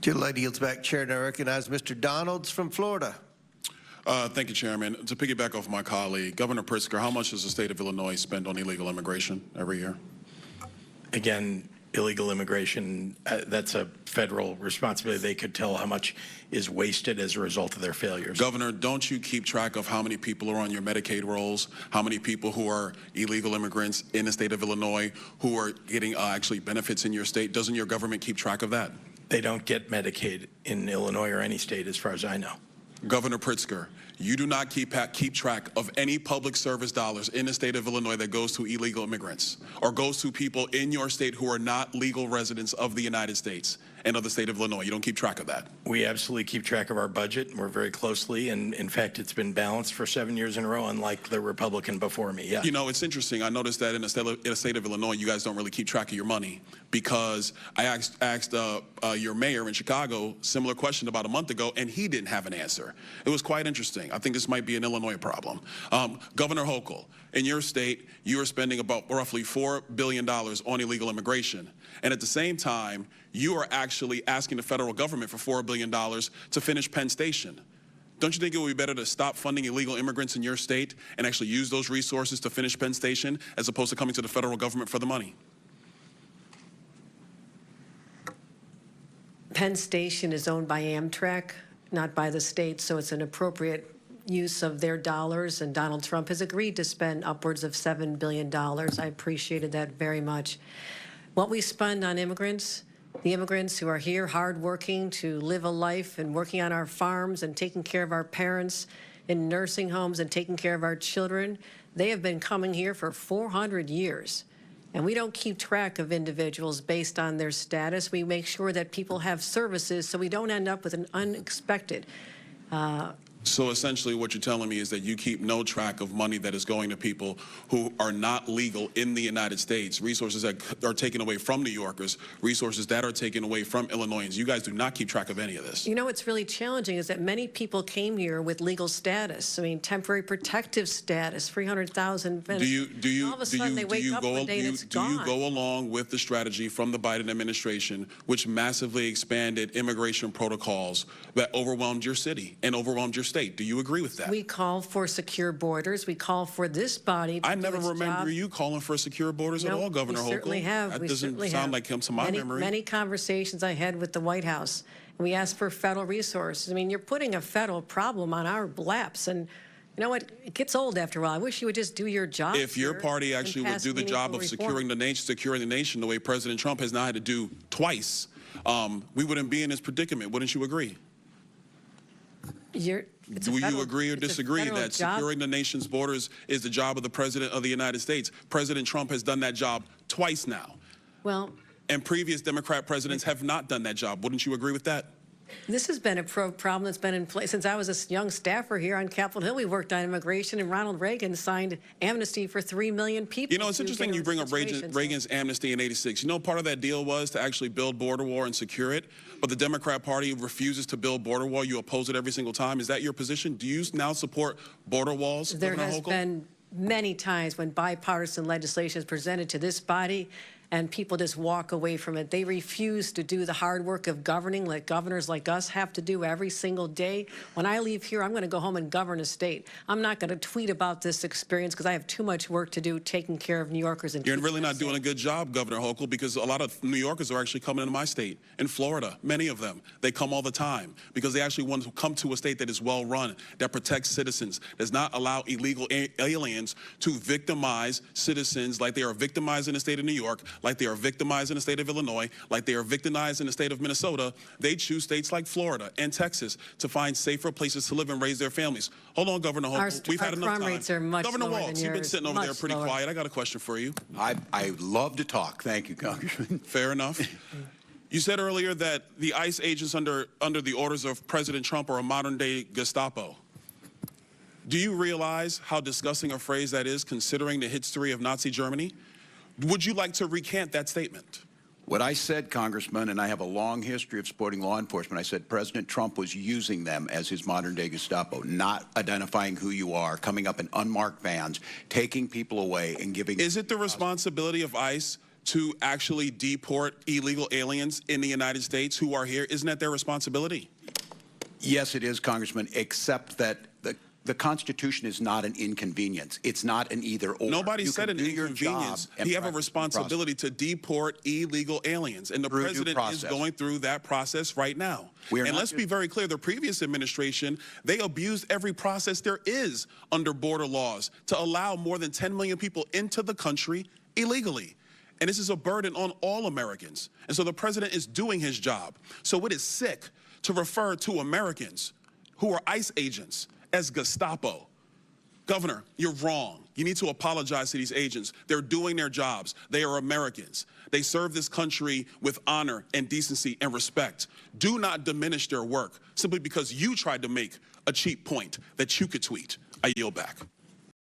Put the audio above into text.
Gentlelady yields back chair, and I recognize Mr. Donalds from Florida. Thank you, Chairman. To piggyback off my colleague, Governor Pritzker, how much does the state of Illinois spend on illegal immigration every year? Again, illegal immigration, that's a federal responsibility. They could tell how much is wasted as a result of their failures. Governor, don't you keep track of how many people are on your Medicaid rolls, how many people who are illegal immigrants in the state of Illinois who are getting actually benefits in your state? Doesn't your government keep track of that? They don't get Medicaid in Illinois or any state as far as I know. Governor Pritzker, you do not keep track of any public service dollars in the state of Illinois that goes to illegal immigrants or goes to people in your state who are not legal residents of the United States and of the state of Illinois. You don't keep track of that. We absolutely keep track of our budget, and we're very closely, and in fact, it's been balanced for 7 years in a row, unlike the Republican before me. Yeah. You know, it's interesting. I noticed that in the state of Illinois, you guys don't really keep track of your money, because I asked your mayor in Chicago similar question about a month ago, and he didn't have an answer. It was quite interesting. I think this might be an Illinois problem. Governor Hochul, in your state, you are spending about roughly $4 billion on illegal immigration, and at the same time, you are actually asking the federal government for $4 billion to finish Penn Station. Don't you think it would be better to stop funding illegal immigrants in your state and actually use those resources to finish Penn Station as opposed to coming to the federal government for the money? Penn Station is owned by Amtrak, not by the state, so it's an appropriate use of their dollars, and Donald Trump has agreed to spend upwards of $7 billion. I appreciated that very much. What we spend on immigrants, the immigrants who are here hardworking to live a life and working on our farms and taking care of our parents in nursing homes and taking care of our children, they have been coming here for 400 years. And we don't keep track of individuals based on their status. We make sure that people have services so we don't end up with an unexpected. So essentially what you're telling me is that you keep no track of money that is going to people who are not legal in the United States, resources that are taken away from New Yorkers, resources that are taken away from Illinoisans. You guys do not keep track of any of this. You know what's really challenging is that many people came here with legal status. I mean, temporary protective status, 300,000. Do you all of a sudden they wake up one day and it's gone. Do you go along with the strategy from the Biden administration, which massively expanded immigration protocols that overwhelmed your city and overwhelmed your state? Do you agree with that? We call for secure borders. We call for this body to I never do its remember job. you calling for secure borders at all, Governor Hochul. We certainly have. That we doesn't sound like him to my memory. Many conversations I had with the White House, and we asked for federal resources. I mean, you're putting a federal problem on our laps, and you know what? It gets old after a while. I wish you would just do your job. If your party actually would do the job of securing the nation the way President Trump has now had to do twice, we wouldn't be in this predicament. Wouldn't you agree? Do you agree or disagree that securing the nation's borders is the job of the President of the United States? President Trump has done that job twice now. Well, and previous Democrat presidents have not done that job. Wouldn't you agree with that? this has been a problem that's been in place since I was a young staffer here on Capitol Hill. We worked on immigration, and Ronald Reagan signed amnesty for 3 million people. You know, it's interesting you bring up Reagan's amnesty in '86. You know, part of that deal was to actually build border wall and secure it, but the Democrat Party refuses to build border wall. You oppose it every single time. Is that your position? Do you now support border walls, There has been many times when bipartisan legislation is presented to this body and people just walk away from it. They refuse to do the hard work of governing like governors like us have to do every single day. When I leave here, I'm going to go home and govern a state. I'm not going to tweet about this experience because I have too much work to do taking care of New Yorkers. And you're really not doing a good job, Governor Hochul, because a lot of New Yorkers are actually coming into my state. In Florida, many of them, they come all the time because they actually want to come to a state that is well run, that protects citizens, does not allow illegal aliens to victimize citizens like they are victimized in the state of New York, like they are victimized in the state of Illinois, like they are victimized in the state of Minnesota. They choose states like Florida and Texas to find safer places to live and raise their families. Hold on, Governor Hochul. We've had enough time. Rates are much Governor lower Walz, than you've been sitting over there pretty quiet. I got a question for you. I love to talk. Thank you, Congressman. Fair enough. You said earlier that the ICE agents under the orders of President Trump are a modern-day Gestapo. Do you realize how disgusting a phrase that is, considering the history of Nazi Germany? Would you like to recant that statement? What I said, Congressman, and I have a long history of supporting law enforcement, I said President Trump was using them as his modern-day Gestapo, not identifying who you are, coming up in unmarked vans, taking people away and giving... Is it the responsibility of ICE to actually deport illegal aliens in the United States who are here? Isn't that their responsibility? Yes, it is, Congressman, except that the Constitution is not an inconvenience. It's not an either-or. Nobody You said can an do your inconvenience. job and You have a practice due responsibility to deport illegal aliens, and the Through due president is process. going through that process right now. We are And not let's be very clear, the previous administration, they abused every process there is under border laws to allow more than 10 million people into the country illegally. And this is a burden on all Americans. And so the president is doing his job. So it is sick to refer to Americans who are ICE agents as Gestapo. Governor, you're wrong. You need to apologize to these agents. They're doing their jobs. They are Americans. They serve this country with honor and decency and respect. Do not diminish their work simply because you tried to make a cheap point that you could tweet. I yield back.